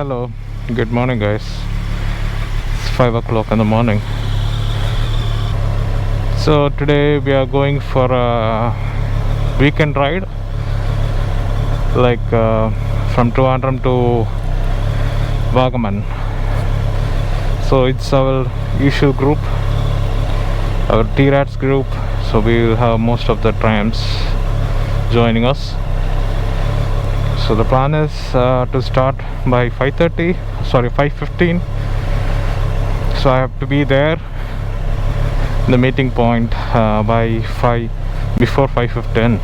Hello, good morning guys. It's 5 o'clock in the morning. So today we are going for a weekend ride, like from Trivandrum to Vagamon. So it's our usual group, our T-Rats group. So we will have most of the trams joining us. So the plan is to start by 5:15. So I have to be there in the meeting point by 5, before 5:15.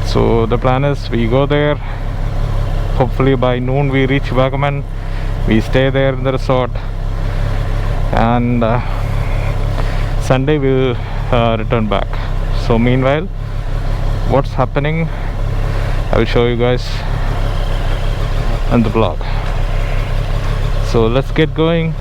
So the plan is we go there, hopefully by noon we reach Vagamon, we stay there in the resort, and Sunday we'll return back. So meanwhile, what's happening I will show you guys in the vlog. So let's get going.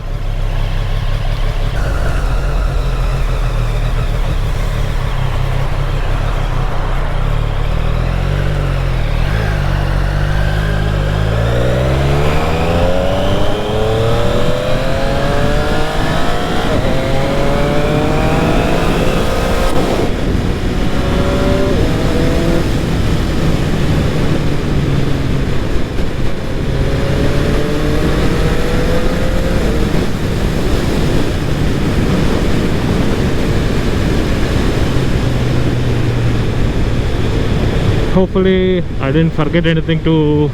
Hopefully I didn't forget anything to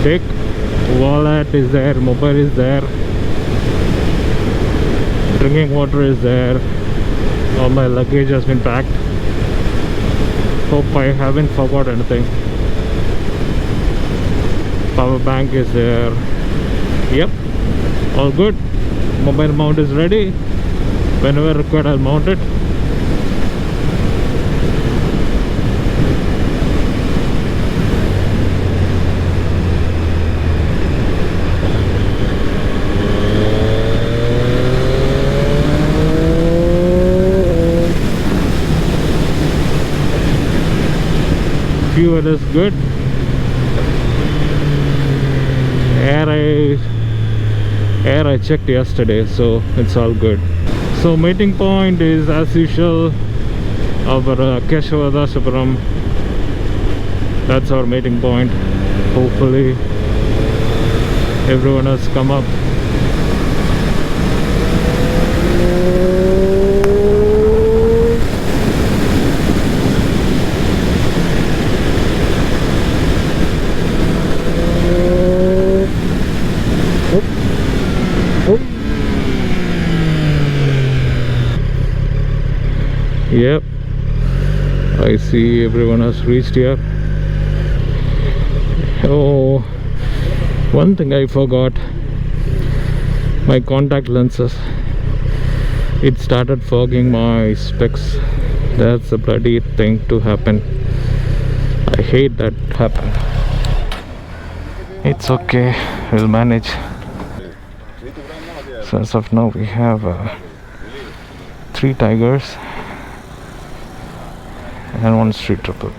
take. Wallet is there, mobile is there, drinking water is there, all my luggage has been packed. Hope I haven't forgot anything. Power bank is there. Yep, all good. Mobile mount is ready. Whenever required I'll mount it. Fuel is good. Air I checked yesterday, so it's all good. So meeting point is as usual our Keshavadasupuram. That's our meeting point. Hopefully everyone has come up. Yep, I see everyone has reached here. Oh, one thing I forgot, my contact lenses. It started fogging my specs. That's a bloody thing to happen. I hate that happen. It's okay, we'll manage. So as of now we have 3 tigers and 1 street triple.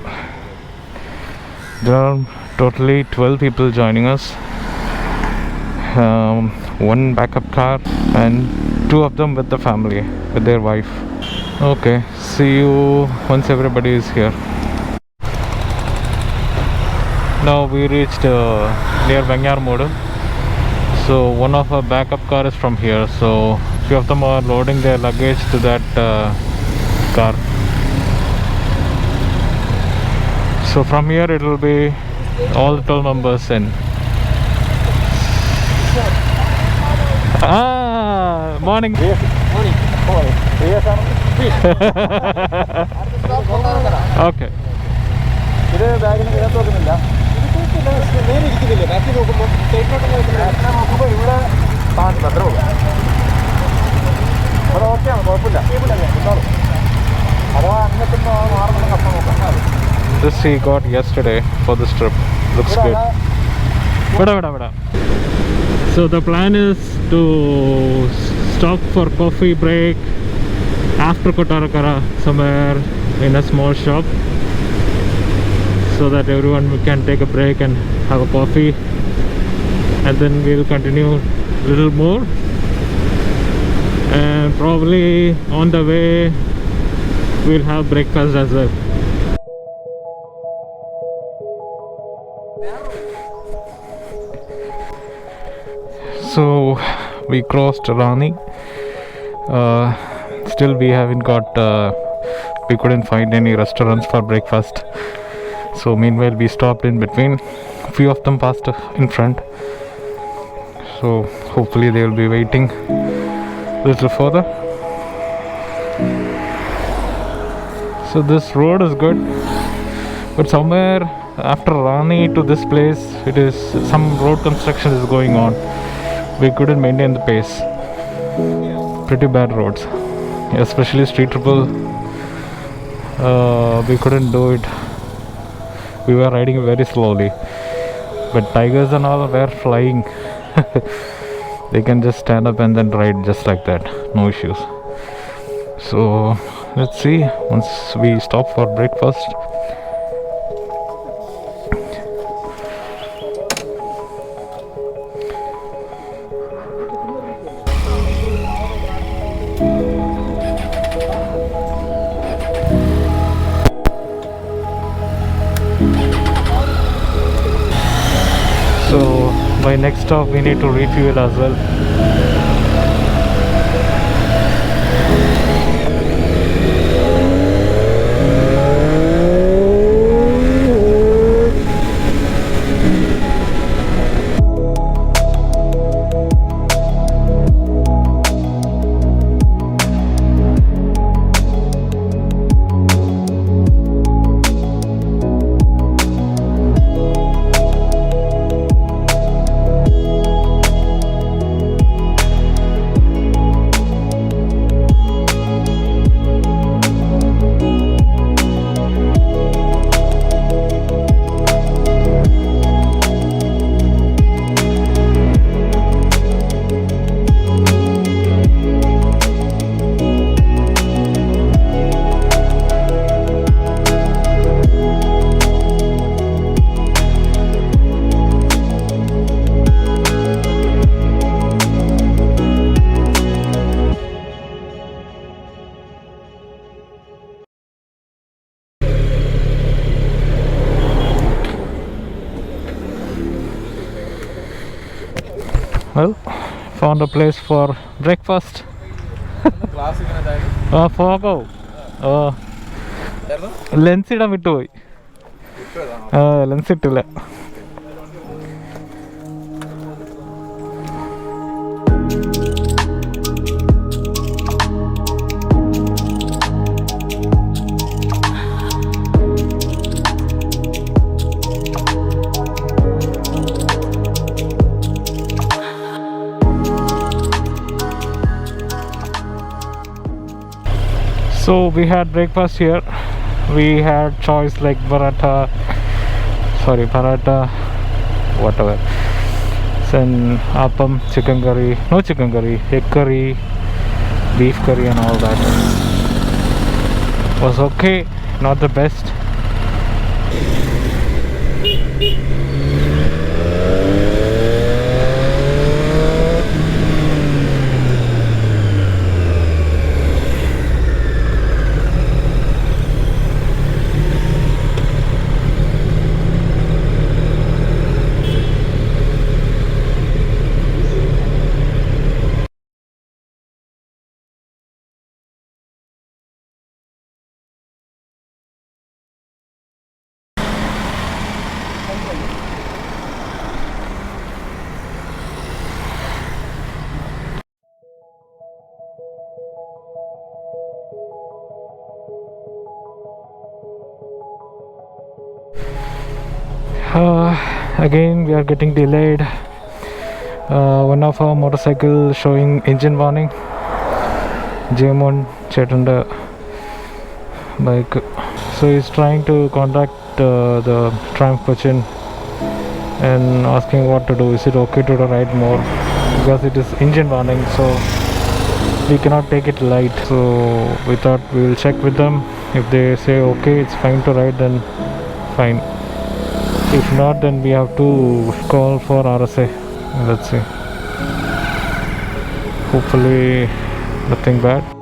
There are totally 12 people joining us, 1 backup car and 2 of them with the family, with their wife. Okay, see you once everybody is here. Now we reached near MOTO. So one of our backup car is from here, so few of them are loading their luggage to that car. So from here it will be all the 12 members in. Morning. Morning. Okay. This he got yesterday for this trip. Looks good. So the plan is to stop for coffee break after Kotarakara, somewhere in a small shop. so that everyone can take a break and have a coffee, and then we'll continue a little more, and probably on the way we'll have breakfast as well. So we crossed Rani. Still we haven't got we couldn't find any restaurants for breakfast, so meanwhile we stopped in between. A few of them passed in front, so hopefully they will be waiting a little further. So this road is good, but somewhere after Rani to this place, it is some road construction is going on. We couldn't maintain the pace. Pretty bad roads, especially street triple. We couldn't do it. We were riding very slowly, but tigers and all were flying. They can just stand up and then ride just like that, no issues. So let's see once we stop for breakfast. So by next stop we need to refuel as well. Well, found a place for breakfast. Fogo. Lens ഇടാൻ വിട്ടുപോയി. Lens ഇട്ടില്ല. So we had breakfast here. We had choice like paratha, whatever. Then appam, chicken curry, no chicken curry, egg curry, beef curry and all that. Was okay, not the best. Again we are getting delayed. One of our motorcycle showing engine warning. Vagamon Chetanda bike. So he's trying to contact the Triumph Cochin and asking what to do. Is it okay to ride more? Because it is engine warning, so we cannot take it light. So we thought we will check with them. If they say okay, it's fine to ride, then fine. If not, then we have to call for RSA. Let's see. Hopefully nothing bad.